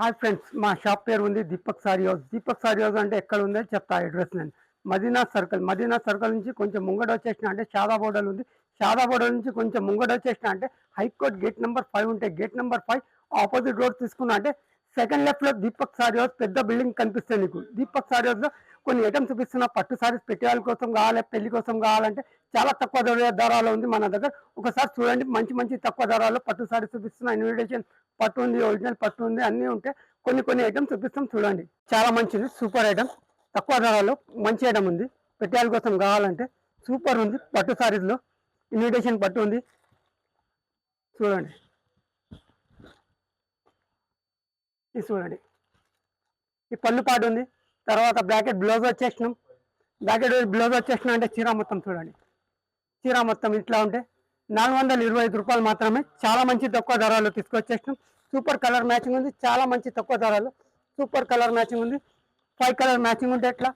Hi friends, మా shop పేరు ఉంది Deepak sorry house. Deepak sorry house అంటే ఎక్కడ ఉందో చెప్తా అడ్రస్. నేను మదీనా సర్కిల్ నుంచి కొంచెం ముంగడ వచ్చేసిన అంటే షాదా బోర్డర్ ఉంది. షాదా బోర్డర్ నుంచి కొంచెం ముంగడ వచ్చేసిన అంటే హైకోర్ట్ గేట్ నెంబర్ 5 ఉంటే గేట్ నెంబర్ 5 ఆపోజిట్ రోడ్ తీసుకున్నా అంటే సెకండ్ లెఫ్ట్ లో దీపక్ సారీ హౌస్ పెద్ద బిల్డింగ్ కనిపిస్తుంది నీకు. దీపక్ సారీ హౌస్ లో కొన్ని ఐటమ్స్ చూపిస్తున్నా. పట్టు సారీస్ పెట్టేవాళ్ళ కోసం కావాలి, పెళ్లి కోసం కావాలంటే చాలా తక్కువ ధరలో ఉంది మన దగ్గర. ఒకసారి చూడండి, మంచి మంచి తక్కువ ధరలో పట్టు సారీస్ చూపిస్తున్నా. ఇన్విటేషన్ పట్టు ఉంది, ఒరిజినల్ పట్టు ఉంది, అన్నీ ఉంటే కొన్ని ఐటమ్స్ చూపిస్తాం చూడండి. చాలా మంచిది, సూపర్ ఐటమ్, తక్కువ ధరలో మంచి ఐటమ్ ఉంది. పెట్టేయాల కోసం కావాలంటే సూపర్ ఉంది. పట్టు సారీస్ లో ఇన్విటేషన్ పట్టు ఉంది చూడండి. ఇది చూడండి, ఈ పళ్ళు పాటు ఉంది. తర్వాత బ్రాకెట్ బ్లౌజ్ వచ్చేసినాం. బ్రాకెట్ బ్లౌజ్ వచ్చేసినా అంటే చీర మొత్తం చూడండి. చీర మొత్తం ఇట్లా ఉంటే 425 రూపాయలు మాత్రమే. చాలా మంచి తక్కువ ధరలో తీసుకొచ్చేసినాం. సూపర్ కలర్ మ్యాచింగ్ ఉంది, చాలా మంచి తక్కువ ధరలో సూపర్ కలర్ మ్యాచింగ్ ఉంది. 5 కలర్ మ్యాచింగ్ ఉంటే ఎట్లా,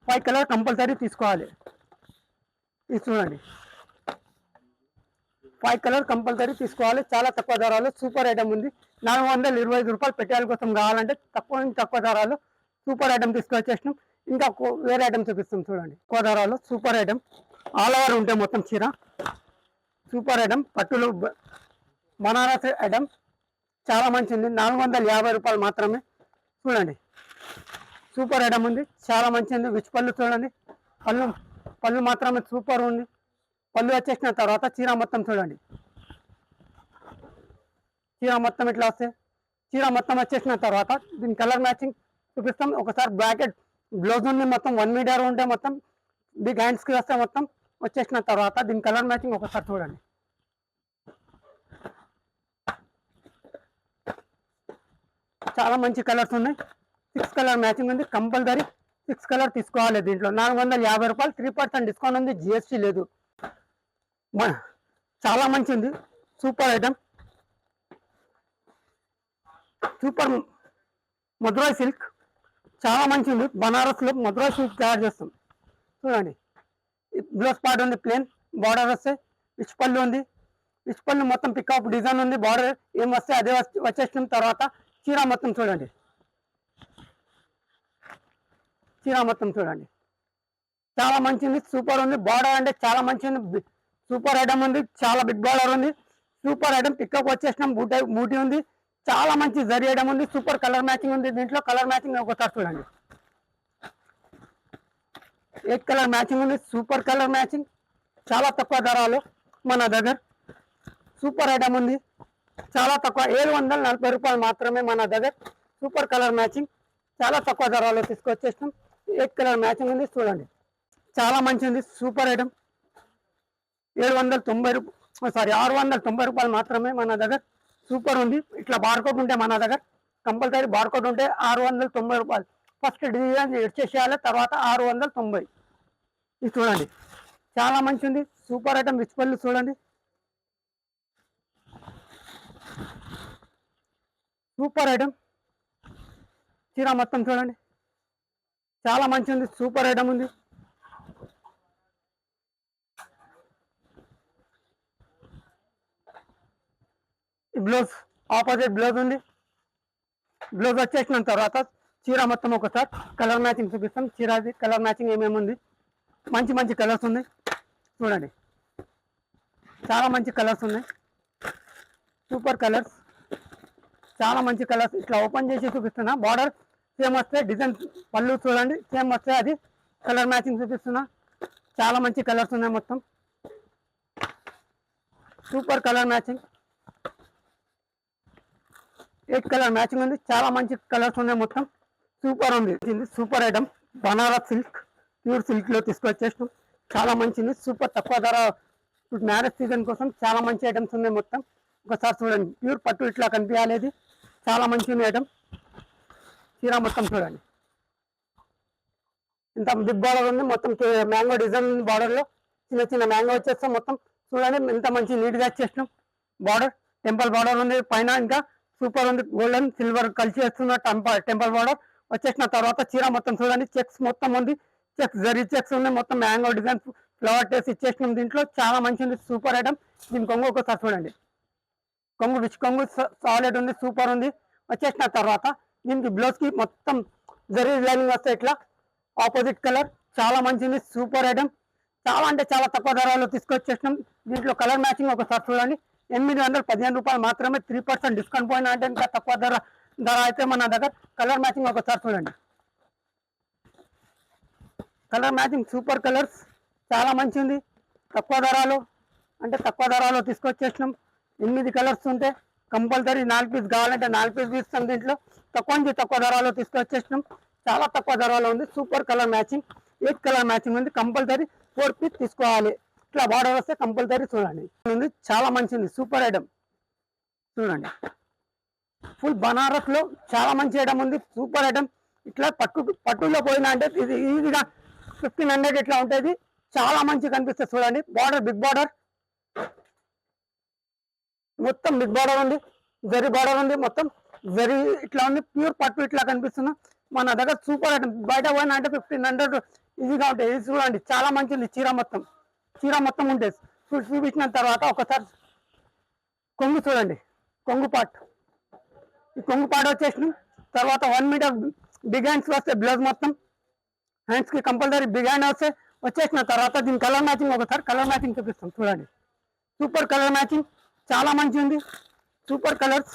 5 కలర్ కంపల్సరీ తీసుకోవాలి. ఇది చూడండి, 5 కలర్ కంపల్సరీ తీసుకోవాలి. చాలా తక్కువ ధరలో సూపర్ ఐటమ్ ఉంది. 425 రూపాయలు పెట్టేయాల కోసం కావాలంటే తక్కువ ధరలో సూపర్ ఐటమ్ తీసుకొచ్చేసినాం. ఇంకా వేరే ఐటమ్ చూపిస్తాం చూడండి. తక్కువ ధరలో సూపర్ ఐటమ్, ఆల్ ఓవర్ ఉంటే మొత్తం చీర సూపర్ ఐటమ్. పట్టులు బనారస్ ఐటమ్ చాలా మంచిది. 450 రూపాయలు మాత్రమే చూడండి. సూపర్ ఐటమ్ ఉంది, చాలా మంచిది. విచ్ పళ్ళు చూడండి, పళ్ళు మాత్రమే సూపర్ ఉంది. పళ్ళు వచ్చేసిన తర్వాత చీర మొత్తం చూడండి. చీర మొత్తం ఇట్లా వస్తే చీర మొత్తం వచ్చేసిన తర్వాత దీని కలర్ మ్యాచింగ్ చూపిస్తాం. ఒకసారి బ్రాకెట్ బ్లౌజ్ ఉంది, మొత్తం 1 మీటర్ ఉంటే మొత్తం బిగ్ హ్యాండ్స్కి వస్తే మొత్తం వచ్చేసిన తర్వాత దీని కలర్ మ్యాచింగ్ ఒకసారి చూడండి. చాలా మంచి కలర్స్ ఉన్నాయి. 6 కలర్ మ్యాచింగ్ ఉంది. కంపల్సరీ 6 కలర్ తీసుకోవాలి. దీంట్లో 450 రూపాయలు, 3% డిస్కౌంట్ ఉంది, జిఎస్టీ లేదు. చాలా మంచి ఉంది, super item. Super Madurai silk చాలా మంచి ఉంది. బనారస్లో మధురై సిల్క్ తయారు చేస్తాం చూడండి. బ్లౌజ్ పార్ట్ ఉంది, ప్లేన్ బార్డర్ వస్తే. విచ్ పళ్ళు ఉంది, విచ్ పళ్ళు మొత్తం పికప్ డిజైన్ ఉంది. బార్డర్ ఏం వస్తే అదే వచ్చేసిన తర్వాత చీర మొత్తం చూడండి. చీర మొత్తం చూడండి, చాలా మంచిది, సూపర్ ఉంది. బార్డర్ అంటే చాలా మంచిది, సూపర్ ఐటమ్ ఉంది. చాలా బిగ్ బార్డర్ ఉంది, సూపర్ ఐటమ్. పికప్ వచ్చేసినాం, బూటీ ఉంది. చాలా మంచి జరీ ఐటమ్ ఉంది. సూపర్ కలర్ మ్యాచింగ్ ఉంది. దీంట్లో కలర్ మ్యాచింగ్ ఒకసారి చూడండి. 8 కలర్ మ్యాచింగ్ ఉంది, సూపర్ కలర్ మ్యాచింగ్. చాలా తక్కువ ధరలో మన దగ్గర సూపర్ ఐటమ్ ఉంది. చాలా తక్కువ, 740 రూపాయలు మాత్రమే మన దగ్గర. సూపర్ కలర్ మ్యాచింగ్ చాలా తక్కువ ధరలో తీసుకొచ్చేసినాం. 8 కలర్ మ్యాచింగ్ ఉంది చూడండి. చాలా మంచిది, సూపర్ ఐటమ్. 690 రూపాయలు మాత్రమే మన దగ్గర. సూపర్ ఉంది. ఇట్లా బార్కోడ్ ఉంటే మన దగ్గర కంపల్సరీ బార్కోడ్ ఉంటే 690 రూపాయలు. ఫస్ట్ డిజైన్ ఇచ్చేసేయాలి, తర్వాత 690. ఇది చూడండి, చాలా మంచిది, సూపర్ ఐటమ్. విచ్ పళ్ళు చూడండి, సూపర్ ఐటమ్. చీర మొత్తం చూడండి, చాలా మంచి ఉంది, సూపర్ ఐటమ్ ఉంది. బ్లౌజ్ ఆపోజిట్ బ్లౌజ్ ఉంది. బ్లౌజ్ వచ్చేసిన తర్వాత చీర మొత్తం ఒకసారి కలర్ మ్యాచింగ్ చూపిస్తాం. చీరది కలర్ మ్యాచింగ్ ఏమేమి ఉంది, మంచి మంచి కలర్స్ ఉన్నాయి చూడండి. చాలా మంచి కలర్స్ ఉన్నాయి, సూపర్ కలర్స్, చాలా మంచి కలర్స్. ఇట్లా ఓపెన్ చేసి చూపిస్తున్నా. బార్డర్ సేమ్ వస్తే డిజైన్, పళ్ళు చూడండి సేమ్ వస్తే అది కలర్ మ్యాచింగ్ చూపిస్తున్నా. చాలా మంచి కలర్స్ ఉన్నాయి, మొత్తం super colour matching. 8 colour matching ఉంది, చాలా మంచి కలర్స్ ఉన్నాయి, మొత్తం సూపర్ ఉంది. Super item, Banaras silk, pure silk లో తీసుకొచ్చేస్తాం. చాలా మంచిది, సూపర్ తక్కువ ధర. మ్యారేజ్ సీజన్ కోసం చాలా మంచి ఐటమ్స్ ఉన్నాయి మొత్తం. ఒకసారి చూడండి, ప్యూర్ పట్టు ఇట్లా కనిపించాలి. చాలా మంచి ఐటమ్. చీర మొత్తం చూడండి, ఇంత బిగ్ బార్డర్ ఉంది, మొత్తం మ్యాంగో డిజైన్ బార్డర్ లో చిన్న చిన్న మ్యాంగో వచ్చేస్తాం. మొత్తం చూడండి ఎంత మంచి నీట్ గా వచ్చేసినాం. బార్డర్ టెంపుల్ బార్డర్ ఉంది పైన, ఇంకా సూపర్ ఉంది. గోల్డెన్ సిల్వర్ కలిసి వేస్తున్న టెంపుల్ బార్డర్ వచ్చేసిన తర్వాత చీర మొత్తం చూడండి. చెక్స్ మొత్తం ఉంది, చెక్స్ జరీ చెక్స్ ఉన్నాయి, మొత్తం మ్యాంగో డిజైన్ ఫ్లవర్ టేస్ట్ ఇచ్చేసినాం. దీంట్లో చాలా మంచి సూపర్ ఐటమ్. దీని కొంగు ఒకసారి చూడండి. కొంగు విచ్ కొంగు సాలిడ్ ఉంది, సూపర్ ఉంది. వచ్చేసిన తర్వాత దీనికి బ్లౌజ్కి మొత్తం జరీ లైనింగ్ వస్తాయి ఇట్లా ఆపోజిట్ కలర్. చాలా మంచిది, సూపర్ ఐటమ్. చాలా అంటే చాలా తక్కువ ధరలో తీసుకొచ్చేసినాం. దీంట్లో కలర్ మ్యాచింగ్ ఒకసారి చూడండి. 815 రూపాయలు మాత్రమే. 3% డిస్కౌంట్ పోయినా అంటే ఇంకా తక్కువ ధర అయితే మన దగ్గర. కలర్ మ్యాచింగ్ ఒకసారి చూడండి. కలర్ మ్యాచింగ్ సూపర్ కలర్స్, చాలా మంచిది. తక్కువ ధరలో తీసుకొచ్చేసినాం. 8 కలర్స్ ఉంటే కంపల్సరీ 4 పీస్ కావాలంటే 4 పీస్ ఇస్తాం. దీంట్లో తక్కువ నుంచి తక్కువ ధరలో తీసుకొచ్చేసినాం. చాలా తక్కువ ధరలో ఉంది. Super colour matching, 8 colour matching ఉంది. కంపల్సరీ 4 పీస్ తీసుకోవాలి. ఇట్లా బార్డర్ వస్తే కంపల్సరీ చూడండి. చాలా మంచిది, సూపర్ ఐటమ్ చూడండి. ఫుల్ బనారస్ లో చాలా మంచి ఐటమ్ ఉంది, సూపర్ ఐటమ్. ఇట్లా పట్టులో పోయినా అంటే ఇది ఈజీగా 1500 ఇట్లా ఉంటుంది. చాలా మంచి కనిపిస్తుంది చూడండి. బార్డర్ బిగ్ బార్డర్, మొత్తం బిగ్ బార్డర్ ఉంది. జరీ బార్డర్ ఉంది, మొత్తం జరీ ఇట్లా ఉంది. ప్యూర్ పట్టు ఇట్లా కనిపిస్తున్నా. మన దగ్గర సూపర్ ఐటమ్. బయట పోయినా అంటే 1500 ఈజీగా ఉంటాయి. ఇది చూడండి, చాలా మంచిది. చీర మొత్తం ఉంటుంది. చూపించిన తర్వాత ఒకసారి కొంగు చూడండి. కొంగు పార్ట్, ఈ కొంగు పార్ట్ వచ్చేసిన తర్వాత 1 మీటర్ బిగ్ హ్యాండ్స్ వస్తే బ్లౌజ్ మొత్తం హ్యాండ్స్ కి కంపల్సరీ బిగ్ హ్యాండ్ వచ్చేసిన తర్వాత దీని కలర్ మ్యాచింగ్ ఒకసారి కలర్ మ్యాచింగ్ చూపిస్తాం చూడండి. సూపర్ కలర్ మ్యాచింగ్, చాలా మంచి ఉంది. సూపర్ కలర్స్,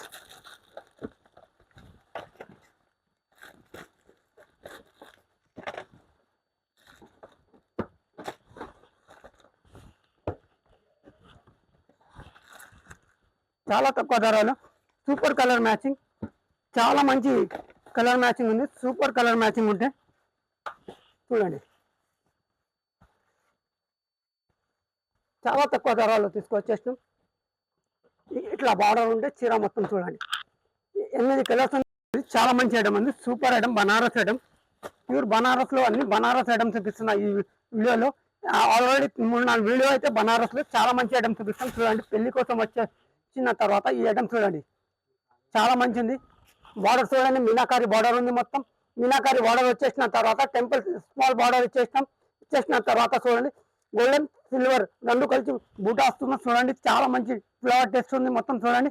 చాలా తక్కువ ధరలో సూపర్ కలర్ మ్యాచింగ్. చాలా మంచి కలర్ మ్యాచింగ్ ఉంది. సూపర్ కలర్ మ్యాచింగ్ ఉంటే చూడండి. చాలా తక్కువ ధరలో తీసుకొచ్చేసినాం. ఇట్లా బార్డర్ ఉంటే చీర మొత్తం చూడండి. 8 కలర్స్ ఉంది. చాలా మంచి ఐటమ్ ఉంది. Super item, Banaras item. Pure Banaras లో అన్ని బనారస్ ఐటమ్స్ చూపిస్తున్నా ఈ వీడియోలో. ఆల్రెడీ 3-4 వీడియో అయితే బనారస్ లో చాలా మంచి ఐటమ్స్ చూపిస్తాం చూడండి. పెళ్లి కోసం వచ్చిన తర్వాత ఈ ఐటమ్ చూడండి, చాలా మంచిది. బార్డర్ చూడండి, మీనాకారి బార్డర్ ఉంది. మొత్తం మీనాకారి బార్డర్ వచ్చేసిన తర్వాత టెంపుల్ స్మాల్ బార్డర్ ఇచ్చేసిన తర్వాత చూడండి గోల్డెన్ సిల్వర్ రెండు కలిసి బూటా వస్తుంది చూడండి. చాలా మంచి ఫ్లవర్ టెస్ట్ ఉంది. మొత్తం చూడండి.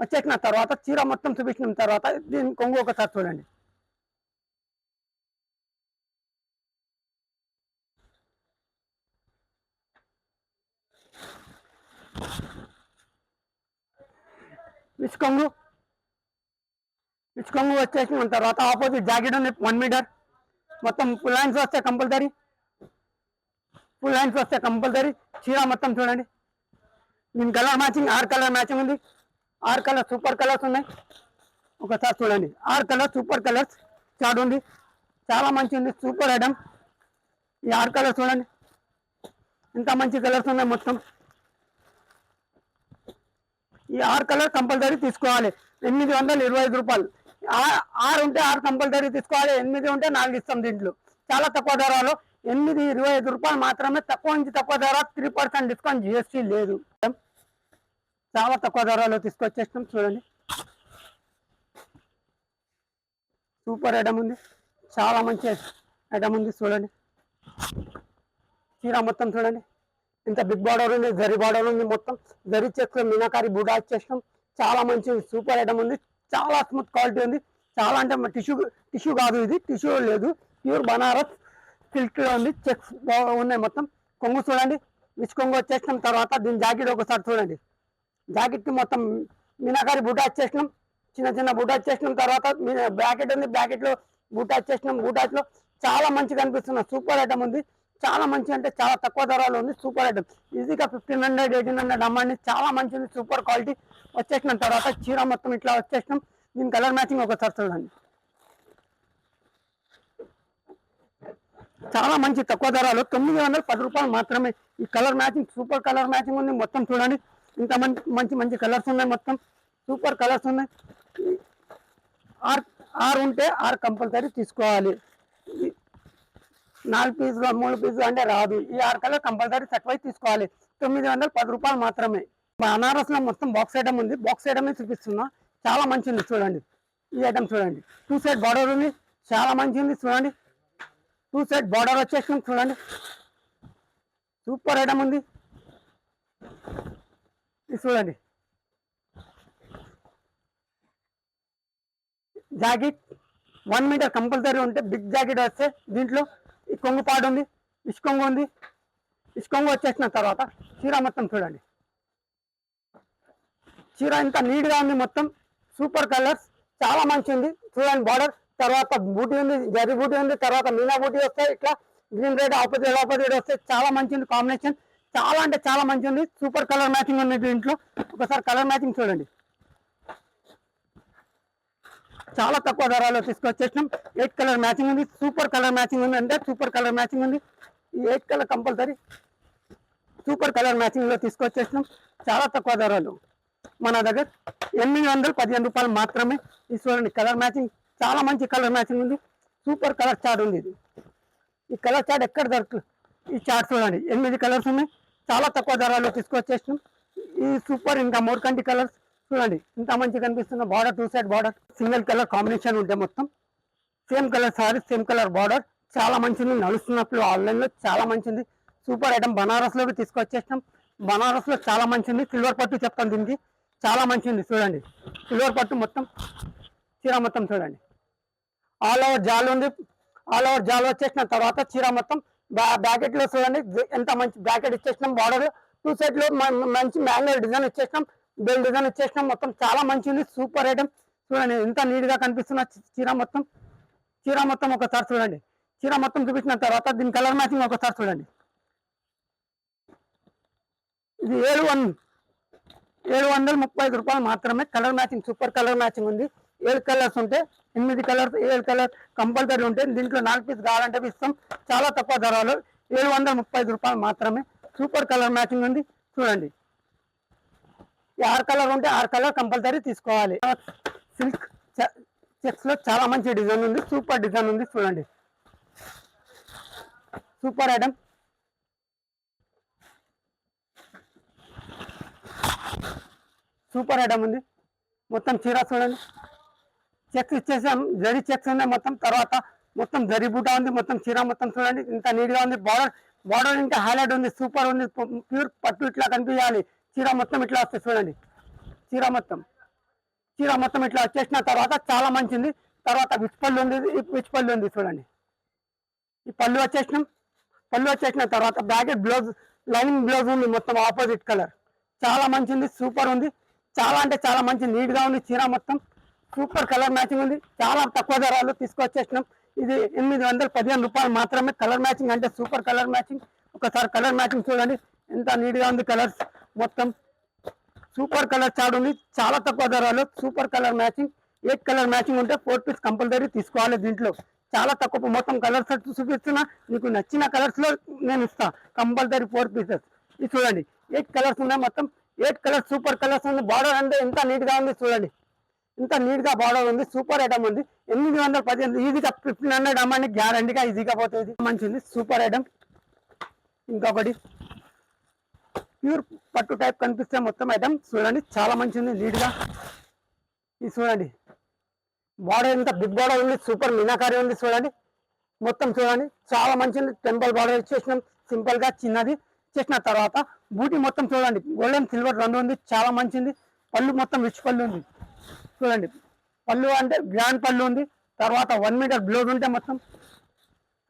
వచ్చేసిన తర్వాత చీర మొత్తం చూపించిన తర్వాత దీని కొంగు ఒకసారి చూడండి. విచ్ కొంగు వచ్చేసిన తర్వాత ఆపోజిట్ జాకెట్ ఉంది 1 మీటర్. మొత్తం ఫుల్ హ్యాండ్స్ వస్తే కంపల్సరీ చీర మొత్తం చూడండి. దీని కలర్ మ్యాచింగ్ 6 కలర్ మ్యాచింగ్ ఉంది. 6 కలర్ సూపర్ కలర్స్ ఉన్నాయి. ఒకసారి చూడండి. 6 కలర్ సూపర్ కలర్స్ చాట్ ఉంది. చాలా మంచి ఉంది, సూపర్ ఐటమ్. ఈ 6 కలర్స్ చూడండి, ఇంత మంచి కలర్స్ ఉన్నాయి. మొత్తం ఈ 6 కలర్ కంపల్సరీ తీసుకోవాలి. 825 రూపాయలు. 6 ఉంటే 6 కంపల్సరీ తీసుకోవాలి. 8 ఉంటే 4 ఇస్తాం. దీంట్లో చాలా తక్కువ ధరలో 825 రూపాయలు మాత్రమే. తక్కువ నుంచి తక్కువ ధర, 3% డిస్కౌంట్, జిఎస్టీ లేదు. చాలా తక్కువ ధరలో తీసుకొచ్చేస్తాం చూడండి. సూపర్ ఐటమ్ ఉంది, చాలా మంచి ఐటమ్ ఉంది చూడండి. చీర మొత్తం చూడండి, ఇంత బిగ్ బార్డర్ ఉంది, జరీ బార్డర్ ఉంది. మొత్తం జరీ చెక్స్ మీనాకారి బూటా ఇచ్చేస్తాం. చాలా మంచి సూపర్ ఐటమ్ ఉంది. చాలా స్మూత్ క్వాలిటీ ఉంది. చాలా అంటే టిష్యూ కాదు, ఇది టిష్యూ లేదు, ప్యూర్ బనారస్ సిల్క్ లో ఉంది. చెక్స్ ఉన్నాయి. మొత్తం కొంగు చూడండి, విచ్ కొంగు వచ్చేసిన తర్వాత దీని జాకెట్ ఒకసారి చూడండి. జాకెట్ కి మొత్తం మీనాకారి బూటా ఇచ్చేసినాం. చిన్న బూటా ఇచ్చేసినాం. తర్వాత బ్రాకెట్ ఉంది, బ్రాకెట్ లో బూటా ఇచ్చేసినాం. బూటాలో చాలా మంచిగా కనిపిస్తున్న సూపర్ ఐటమ్ ఉంది. చాలా మంచి అంటే చాలా తక్కువ ధరలో ఉంది. Super item. ఈజీగా 1500 1800 అమ్మండి. చాలా మంచిది, సూపర్ క్వాలిటీ. వచ్చేసిన తర్వాత చీర మొత్తం ఇట్లా వచ్చేసినాం. దీని కలర్ మ్యాచింగ్ ఒకసారి చూడండి. చాలా మంచి తక్కువ ధరలో 910 రూపాయలు మాత్రమే. ఈ colour matching super colour matching ఉంది. మొత్తం చూడండి, ఇంత మంచి కలర్స్ ఉన్నాయి. మొత్తం సూపర్ కలర్స్ ఉన్నాయి. 6 ఉంటే 6 కంపల్సరీ తీసుకోవాలి. 4 పీసులు 3 పీసులు అంటే రాదు. ఈ 6 కలర్ కంపల్సరీ సెట్ తీసుకోవాలి. 910 రూపాయలు మాత్రమే. బనారస్ లో మొత్తం బాక్స్ ఐటమ్ ఉంది. బాక్స్ ఐటమ్ చూపిస్తున్నా, చాలా మంచి ఉంది చూడండి. ఈ ఐటమ్ చూడండి, 2 సైడ్ బార్డర్ ఉంది. చాలా మంచి ఉంది చూడండి. 2 సైడ్ బార్డర్ వచ్చేసి చూడండి, సూపర్ ఐటమ్ ఉంది. ఇది చూడండి. జాకెట్ 1 మీటర్ కంపల్సరీ ఉంటే బిగ్ జాకెట్ వస్తే దీంట్లో ఈ కొంగు పాడు ఉంది, ఇసుకొంగు ఉంది. ఇసుకొంగు వచ్చేసిన తర్వాత చీర మొత్తం చూడండి, చీర ఇంత నీట్గా ఉంది, మొత్తం సూపర్ కలర్స్, చాలా మంచి ఉంది చూడండి. బార్డర్ తర్వాత బూటీ ఉంది, జరీ బూటీ ఉంది, తర్వాత మీనా బూటీ వస్తాయి, ఇట్లా గ్రీన్ రెడ్ ఆపోజిట్ వస్తాయి. చాలా మంచి ఉంది కాంబినేషన్, చాలా అంటే చాలా మంచి ఉంది. సూపర్ కలర్ మ్యాచింగ్ ఉంది దీంట్లో. ఒకసారి కలర్ మ్యాచింగ్ చూడండి, చాలా తక్కువ ధరలో తీసుకొచ్చేసినాం. 8 కలర్ మ్యాచింగ్ ఉంది, సూపర్ కలర్ మ్యాచింగ్ ఉంది, అంటే సూపర్ కలర్ మ్యాచింగ్ ఉంది. ఈ 8 colour compulsory super colour matching లో తీసుకొచ్చేసినాం. చాలా తక్కువ ధరలు మన దగ్గర 815 రూపాయలు మాత్రమే. ఇది చూడండి కలర్ మ్యాచింగ్, చాలా మంచి కలర్ మ్యాచింగ్ ఉంది. సూపర్ కలర్ చార్ట్ ఉంది ఇది. ఈ కలర్ చార్ట్ ఎక్కడ దొరకదు. ఈ చార్ట్ చూడండి 8 కలర్స్ ఉన్నాయి, చాలా తక్కువ ధరలో తీసుకొచ్చేసినాం. ఈ సూపర్ ఇంకా మోర్కంటి కలర్స్ చూడండి, ఇంత మంచి కనిపిస్తున్న border, 2 side border, single colour combination ఉంటే మొత్తం same colour sorry, same colour border, చాలా మంచిది. నడుస్తున్నప్పుడు ఆన్లైన్లో చాలా మంచిది. Super item బనారస్లోకి తీసుకొచ్చేసినాం. బనారస్లో చాలా మంచిది. సిల్వర్ పట్టు చెప్తాను దీనికి, చాలా మంచిది చూడండి. సిల్వర్ పట్టు మొత్తం చీర మొత్తం చూడండి, ఆల్ ఓవర్ జాల్ ఉంది. ఆల్ ఓవర్ జాల్ వచ్చేసిన తర్వాత చీర మొత్తం బ్యాకెట్ లో చూడండి ఎంత మంచి బ్యాకెట్ ఇచ్చేసినాం. బార్డర్ 2 సైడ్ లో మంచి మ్యాంగో డిజైన్ ఇచ్చేసినాం, బెల్ డిజైన్ ఇచ్చేసినాం. మొత్తం చాలా మంచిది, సూపర్ ఐటమ్ చూడండి. ఎంత నీట్ గా కనిపిస్తున్న చీర మొత్తం. చీర మొత్తం ఒకసారి చూడండి, చీర మొత్తం చూపించిన తర్వాత దీని కలర్ మ్యాచింగ్ ఒకసారి చూడండి. ఇది 735 రూపాయలు మాత్రమే. Colour matching super colour matching ఉంది. 7 కలర్స్ ఉంటే 8 కలర్స్, 7 కలర్ కంపల్సరీ ఉంటే దీంట్లో 4 పీస్ కావాలంటే ఇస్తాం. చాలా తక్కువ ధరలో 735 రూపాయలు మాత్రమే. సూపర్ కలర్ మ్యాచింగ్ ఉంది చూడండి. 6 కలర్ ఉంటే 6 కలర్ కంపల్సరీ తీసుకోవాలి. సిల్క్ చెక్స్ లో చాలా మంచి డిజైన్ ఉంది, సూపర్ డిజైన్ ఉంది చూడండి. సూపర్ ఐటమ్, సూపర్ ఐటమ్ ఉంది. మొత్తం చీర చూడండి, చెక్స్ ఇచ్చేసాం, జరీ చెక్స్ ఉన్నాయి మొత్తం. తర్వాత మొత్తం జరీ బూటా ఉంది, మొత్తం చీర మొత్తం చూడండి ఇంత నీట్గా ఉంది. బార్డర్ ఇంకా హైలైట్ ఉంది, సూపర్ ఉంది. ప్యూర్ పట్టు ఇట్లా కనిపించాలి. చీర మొత్తం ఇట్లా వస్తుంది చూడండి. చీర మొత్తం ఇట్లా వచ్చేసిన తర్వాత చాలా మంచిది. తర్వాత విచ్ పళ్ళు ఉంది, విచ్ పళ్ళు ఉంది చూడండి. ఈ పళ్ళు వచ్చేసిన తర్వాత బ్యాకెట్ బ్లౌజ్, లైనింగ్ బ్లౌజ్ ఉంది మొత్తం ఆపోజిట్ కలర్, చాలా మంచిది, సూపర్ ఉంది. చాలా అంటే చాలా మంచి నీట్ గా ఉంది. చీర మొత్తం సూపర్ కలర్ మ్యాచింగ్ ఉంది. చాలా తక్కువ ధరలు తీసుకొచ్చేసినాం. ఇది 815 రూపాయలు మాత్రమే. కలర్ మ్యాచింగ్ అంటే సూపర్ కలర్ మ్యాచింగ్. ఒకసారి కలర్ మ్యాచింగ్ చూడండి ఎంత నీట్ గా ఉంది. కలర్స్ మొత్తం సూపర్ కలర్ చార్ట్ ఉంది, చాలా తక్కువ ధరలు. Super colour matching, 8 colour matching ఉంటే 4 పీస్ కంపల్సరీ తీసుకోవాలి. దీంట్లో చాలా తక్కువ మొత్తం కలర్స్ చూపిస్తున్నా, మీకు నచ్చిన కలర్స్ లో నేను ఇస్తా కంపల్సరీ 4 పీసెస్. ఇది చూడండి 8 కలర్స్ ఉన్నాయి మొత్తం. 8 కలర్స్ సూపర్ కలర్స్ ఉంది. బార్డర్ అంటే ఎంత నీట్ గా ఉంది చూడండి, ఇంత నీట్ గా బార్డర్ ఉంది. సూపర్ ఐటమ్ ఉంది. 815 ఈజీగా 1500 అమ్మండి, గ్యారంటీగా ఈజీగా పోతుంది. మంచిది, సూపర్ ఐటమ్. ఇంకొకటి ప్యూర్ పట్టు టైప్ కనిపిస్తే మొత్తం ఐటమ్ చూడండి, చాలా మంచిది నీట్ గా. ఇది చూడండి బార్డర్ ఎంత బిగ్ బార్డర్ ఉంది, సూపర్ మీనాకారి ఉంది చూడండి. మొత్తం చూడండి చాలా మంచిది. టెంపుల్ బార్డర్ ఇచ్చేసినాం, సింపుల్ గా చిన్నది చేసిన తర్వాత బూటీ మొత్తం చూడండి గోల్డెన్ సిల్వర్ రెండు ఉంది, చాలా మంచిది. పళ్ళు మొత్తం రిచ్ పళ్ళు ఉంది చూడండి. పళ్ళు అంటే గ్రాండ్ పళ్ళు ఉంది. తర్వాత 1 మీటర్ బ్లౌజ్ ఉంటే మొత్తం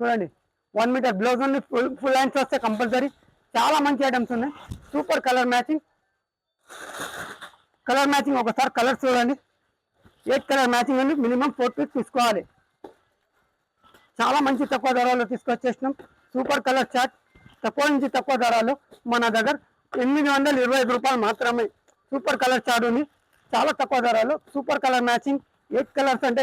చూడండి 1 మీటర్ బ్లౌజ్ ఉంది. ఫుల్ హ్యాండ్స్ వస్తే కంపల్సరీ. చాలా మంచి ఐటమ్స్ ఉన్నాయి. Super colour matching. ఒకసారి కలర్ చూడండి. 8 కలర్ మ్యాచింగ్ ఉంది. మినిమం 4 పీస్ తీసుకోవాలి. చాలా మంచి తక్కువ ధరలో తీసుకొచ్చేసినాం. సూపర్ కలర్ చార్ట్ తక్కువ నుంచి తక్కువ ధరలో మన దగ్గర 825 రూపాయలు మాత్రమే. సూపర్ కలర్ చార్ట్ ఉంది, చాలా తక్కువ ధరలో. సూపర్ కలర్ మ్యాచింగ్ 8 కలర్స్ అంటే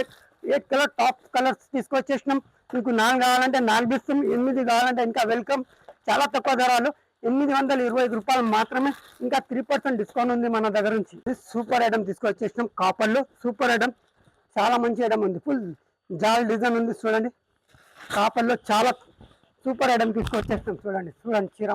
8 కలర్ టాప్ కలర్స్ తీసుకొచ్చేసినాం. మీకు 4 కావాలంటే 4 ఇస్తాం, 8 కావాలంటే ఇంకా వెల్కమ్. చాలా తక్కువ ధరలు 825 రూపాయలు మాత్రమే. ఇంకా 3% డిస్కౌంట్ ఉంది మన దగ్గర నుంచి. సూపర్ ఐటమ్ తీసుకొచ్చేసినాం. కాపర్లో సూపర్ ఐటమ్, చాలా మంచి ఐటమ్ ఉంది. ఫుల్ జాల్ డిజైన్ ఉంది చూడండి. కాపర్లో చాలా సూపర్ ఐటమ్ తీసుకొచ్చేస్తాం చూడండి. చీర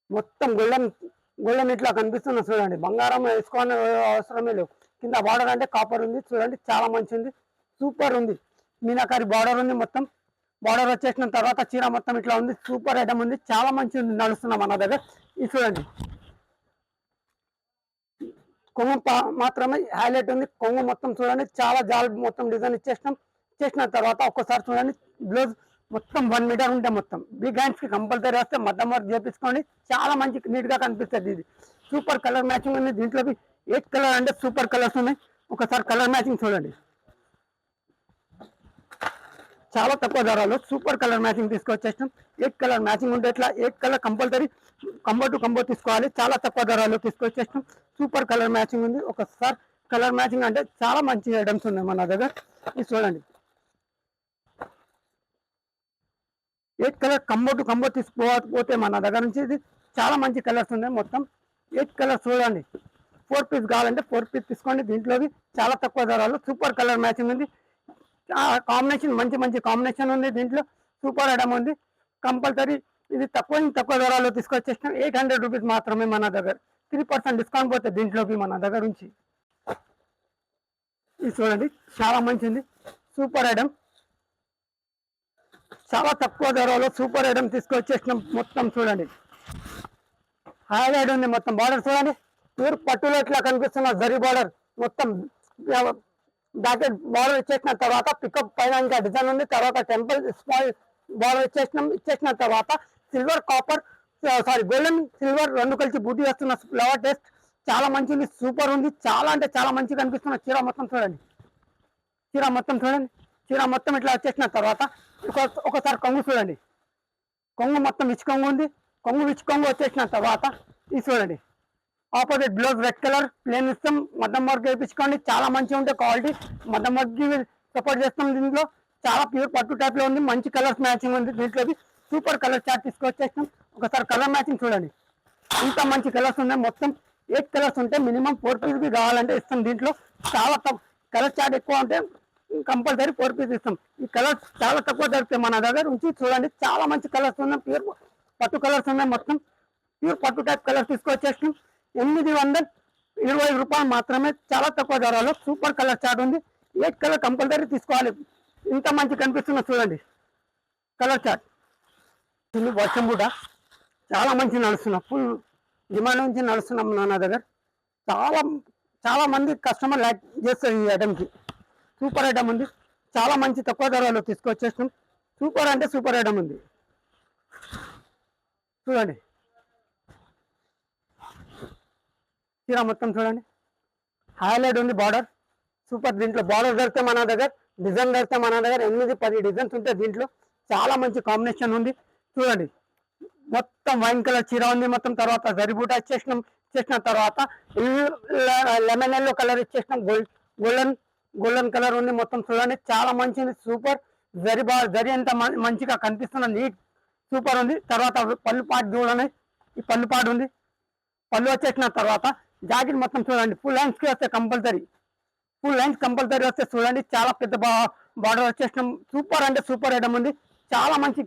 మొత్తం గోల్డెన్ ఇట్లా కనిపిస్తున్నా చూడండి. బంగారం వేసుకోవాలని అవసరమే లేవు. కింద బార్డర్ అంటే కాపర్ ఉంది చూడండి, చాలా మంచిది, సూపర్ ఉంది. మీనాకారి బార్డర్ ఉంది. మొత్తం బార్డర్ వచ్చేసిన తర్వాత చీర మొత్తం ఇట్లా ఉంది. సూపర్ ఐటమ్ ఉంది, చాలా మంచి ఉంది. నడుస్తున్నాం మన దగ్గర. ఇది చూడండి కొంగు మాత్రమే హైలైట్ ఉంది. కొంగు మొత్తం చూడండి చాలా జాల్ మొత్తం డిజైన్ ఇచ్చేసినాం. చేసిన తర్వాత ఒక్కసారి చూడండి బ్లౌజ్ మొత్తం 1 మీటర్ ఉంటే మొత్తం బిగ్ హ్యాండ్స్ కి కంపల్సరీ వస్తే మద్దం వర్క్ చేపించుకోండి. చాలా మంచి నీట్ గా కనిపిస్తుంది. ఇది సూపర్ కలర్ మ్యాచింగ్ ఉంది. దీంట్లోకి 8 కలర్ అంటే సూపర్ కలర్స్ ఉన్నాయి. ఒకసారి కలర్ మ్యాచింగ్ చూడండి. చాలా తక్కువ ధరలో సూపర్ కలర్ మ్యాచింగ్ తీసుకొచ్చేస్తాం. 8 కలర్ మ్యాచింగ్ ఉంటే ఎట్లా 8 colour compulsory combo to combo తీసుకోవాలి. చాలా తక్కువ ధరలో తీసుకొచ్చేస్తాం. సూపర్ కలర్ మ్యాచింగ్ ఉంది. ఒకసారి కలర్ మ్యాచింగ్ అంటే చాలా మంచి ఐటమ్స్ ఉన్నాయి మన దగ్గర. ఇది చూడండి 8 కలర్ కంబో టు కంబో తీసుకోకపోతే మన దగ్గర నుంచి ఇది చాలా మంచి కలర్స్ ఉన్నాయి. మొత్తం 8 కలర్స్ చూడండి. 4 పీస్ కావాలంటే 4 పీస్ తీసుకోండి. దీంట్లోవి చాలా తక్కువ ధరలో సూపర్ కలర్ మ్యాచింగ్ ఉంది. కాంబినేషన్ మంచి కాంబినేషన్ ఉంది. దీంట్లో సూపర్ ఐటమ్ ఉంది. కంపల్సరీ ఇది తక్కువ ధరలో తీసుకొచ్చేసిన 800 రూపీస్ మాత్రమే మన దగ్గర. 3% డిస్కౌంట్ పోతే దీంట్లోకి మన దగ్గర నుంచి. ఇది చూడండి చాలా మంచిది. సూపర్ ఐటమ్ చాలా తక్కువ ధరలో సూపర్ ఐటమ్ తీసుకొచ్చేసినాం. మొత్తం చూడండి హైలైట్ ఉంది. మొత్తం బార్డర్ చూడండి ప్యూర్ పట్టులో ఇట్లా కనిపిస్తున్న జరీ బార్డర్ మొత్తం బ్యాకెట్ బార్డర్ ఇచ్చేసిన తర్వాత పికప్ పైన ఇంకా డిజైన్ ఉంది. తర్వాత టెంపుల్ స్మాల్ బార్డర్ ఇచ్చేసిన తర్వాత సిల్వర్ కాపర్ గోల్డెన్ సిల్వర్ రెండు కలిసి బూటీ వస్తున్న ఫ్లవర్ టేస్ట్ చాలా మంచిది. సూపర్ ఉంది. చాలా అంటే చాలా మంచిగా కనిపిస్తున్న చీర మొత్తం చూడండి. చీర మొత్తం ఇట్లా వచ్చేసిన తర్వాత ఒకసారి కొంగు చూడండి. కొంగు మొత్తం విచ్ కొంగు ఉంది. విచ్ కొంగు వచ్చేసిన తర్వాత ఇది చూడండి opposite blouse red colour plane ఇస్తాం. మద్దం వర్క్ వేయించుకోండి. చాలా మంచిగా ఉంటే క్వాలిటీ మద్దం వర్క్ సపోర్ట్ చేస్తాం. దీంట్లో చాలా ప్యూర్ పట్టు టైప్ లో ఉంది. మంచి కలర్స్ మ్యాచింగ్ ఉంది. దీంట్లోకి సూపర్ కలర్ చార్ట్ తీసుకొచ్చేస్తాం. ఒకసారి కలర్ మ్యాచింగ్ చూడండి. ఇంత మంచి కలర్స్ ఉన్నాయి. మొత్తం 8 కలర్స్ ఉంటే మినిమం 4 పీస్ కావాలంటే ఇస్తాం. దీంట్లో చాలా కలర్ చార్ట్ ఎక్కువ ఉంటే కంపల్సరీ 4 పీస్ ఇస్తాం. ఈ కలర్స్ చాలా తక్కువ దొరుకుతాయి మన దగ్గర నుంచి. చూడండి చాలా మంచి కలర్స్ ఉన్నాయి. ప్యూర్ పట్టు కలర్స్ ఉన్నాయి. మొత్తం ప్యూర్ పట్టు టైప్ కలర్స్ తీసుకొచ్చేస్తాం. 820 రూపాయలు మాత్రమే. చాలా తక్కువ ధరలో సూపర్ కలర్ చార్ట్ ఉంది. 8 కలర్ కంపల్సరీ తీసుకోవాలి. ఇంత మంచి కనిపిస్తున్నా చూడండి కలర్ చార్ట్. ఇది వర్షం పూట చాలా మంచి నడుస్తున్నాం. ఫుల్ డిమాండ్ నుంచి నడుస్తున్నాం నా దగ్గర. చాలా మంది కస్టమర్ లైక్ చేస్తారు ఈ ఐటమ్కి. సూపర్ ఐటమ్ ఉంది. చాలా మంచి తక్కువ ధరలో తీసుకొచ్చేస్తాం. సూపర్ అంటే సూపర్ ఐటమ్ ఉంది. చూడండి చీర మొత్తం చూడండి హైలైట్ ఉంది. Border super. దీంట్లో బార్డర్ దొరికితే మన దగ్గర డిజైన్ దొరికితే మన దగ్గర 8-10 డిజైన్స్ ఉంటాయి. దీంట్లో చాలా మంచి కాంబినేషన్ ఉంది. చూడండి మొత్తం వైన్ కలర్ చీర ఉంది. మొత్తం తర్వాత జరీబూట ఇచ్చేసిన తర్వాత లెమన్ ఎల్లో కలర్ ఇచ్చేసినాం. గోల్డెన్ కలర్ ఉంది. మొత్తం చూడండి చాలా మంచిది. సూపర్ జరి ఎంత మంచిగా కనిపిస్తున్న నీట్ సూపర్ ఉంది. తర్వాత పళ్ళు పాటు చూడండి. ఈ పళ్ళు పాటు ఉంది. పళ్ళు వచ్చేసిన తర్వాత జాకెట్ మొత్తం చూడండి ఫుల్ లైన్స్ కి వస్తే కంపల్సరీ వస్తే చూడండి చాలా పెద్ద బార్డర్ వచ్చేసినాం. సూపర్ అంటే సూపర్ ఐటమ్ ఉంది. చాలా మంచి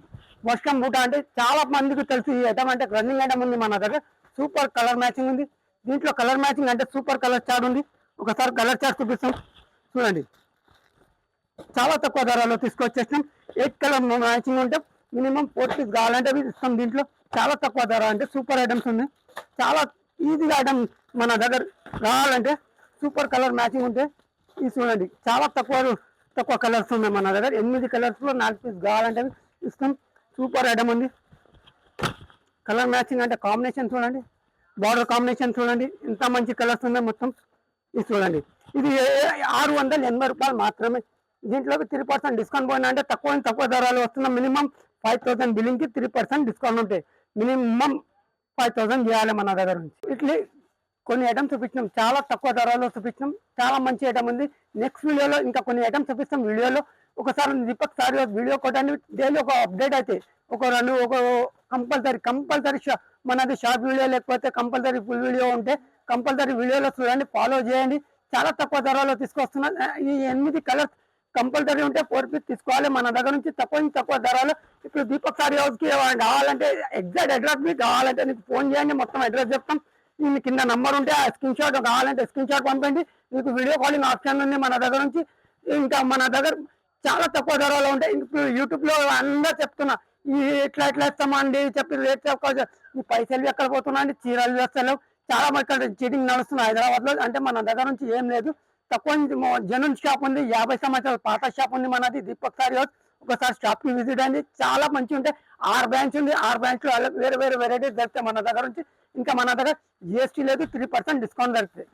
వర్షం బూట అంటే చాలా మందికి తెలుసు ఈ ఐటమ్ అంటే రన్నింగ్ ఐటమ్ ఉంది మన దగ్గర. సూపర్ కలర్ మ్యాచింగ్ ఉంది. దీంట్లో కలర్ మ్యాచింగ్ అంటే సూపర్ కలర్ చార్ట్ ఉంది. ఒకసారి కలర్ చార్ట్ చూపిస్తాం చూడండి. చాలా తక్కువ ధరలో తీసుకొచ్చేసినాం. 8 కలర్ మ్యాచింగ్ ఉంటే మినిమం 4 పీస్ కావాలంటే ఇస్తాం. దీంట్లో చాలా తక్కువ ధర అంటే సూపర్ ఐటమ్స్ ఉన్నాయి. చాలా ఈజీగా ఐటమ్ మన దగ్గర కావాలంటే సూపర్ కలర్ మ్యాచింగ్ ఉంటే ఇది చూడండి. చాలా తక్కువ కలర్స్ ఉన్నాయి మన దగ్గర. 8 కలర్స్లో 4 పీస్ కావాలంటే ఇస్తాం. సూపర్ ఐటమ్ ఉంది. కలర్ మ్యాచింగ్ అంటే కాంబినేషన్ చూడండి. బార్డర్ కాంబినేషన్ చూడండి. ఇంత మంచి కలర్స్ ఉన్నాయి. మొత్తం ఇది చూడండి. ఇది 680 రూపాయలు మాత్రమే. దీంట్లోకి 3% డిస్కౌంట్ పోయినా అంటే తక్కువ ధరలు వస్తున్నాం. మినిమం 5000 బిల్లింగ్కి 3% డిస్కౌంట్ ఉంటాయి. మినిమం 5000 చేయాలి మన దగ్గర నుంచి. ఇట్లా కొన్ని ఐటమ్స్ చూపించినాం. చాలా తక్కువ ధరలో చూపించినాం. చాలా మంచి ఐటమ్ ఉంది. నెక్స్ట్ వీడియోలో ఇంకా కొన్ని ఐటమ్స్ చూపిస్తాం. వీడియోలో ఒకసారి దీపక్ సార్ వీడియో కొట్టండి. డైలీ ఒక అప్డేట్ అయితే ఒక కంపల్సరీ మనది షార్ట్ వీడియో లేకపోతే కంపల్సరీ ఫుల్ వీడియో ఉంటే కంపల్సరీ వీడియోలో చూడండి. ఫాలో చేయండి. చాలా తక్కువ ధరలో తీసుకొస్తున్నా. ఈ 8 కలర్స్ కంపల్సరీ ఉంటే 4 పీస్ తీసుకోవాలి మన దగ్గర నుంచి. తక్కువ ధరలో ఇప్పుడు దీపక్ సారీ హౌస్కి కావాలంటే ఎగ్జాక్ట్ అడ్రస్ మీకు కావాలంటే నీకు ఫోన్ చేయండి. మొత్తం అడ్రస్ చెప్తాం. దీని కింద నంబర్ ఉంటే ఆ స్క్రీన్ షాట్ కావాలంటే స్క్రీన్ షాట్ పంపండి. మీకు వీడియో కాలింగ్ ఆప్షన్ ఉంది మన దగ్గర నుంచి. ఇంకా మన దగ్గర చాలా తక్కువ ధరలో ఉంటాయి. ఇప్పుడు యూట్యూబ్లో అందరూ చెప్తున్నా ఈ ఎట్లా ఇస్తామండి చెప్పి రేట్ చెప్ప ఈ పైసలు ఎక్కడ పోతున్నా అండి. చీరలు వస్తలేవు. చాలా ఇక్కడ చీటింగ్ నడుస్తుంది హైదరాబాద్ లో. అంటే మన దగ్గర నుంచి ఏం లేదు, తక్కువ జనరల్ షాప్ ఉంది, 50 సంవత్సరాల పాత షాప్ ఉంది మనది దీపక్ సారీ హౌస్. ఒకసారి షాప్ కి విజిట్ అయింది, చాలా మంచిగా ఉంటాయి. 6 బ్రాంచ్ ఉంది, 6 బ్రాంచ్ లో వేరే వేరే వెరైటీస్ దొరుకుతాయి మన దగ్గర నుంచి. ఇంకా మన దగ్గర జిఎస్టీ లేదు, 3% డిస్కౌంట్ దొరుకుతాయి.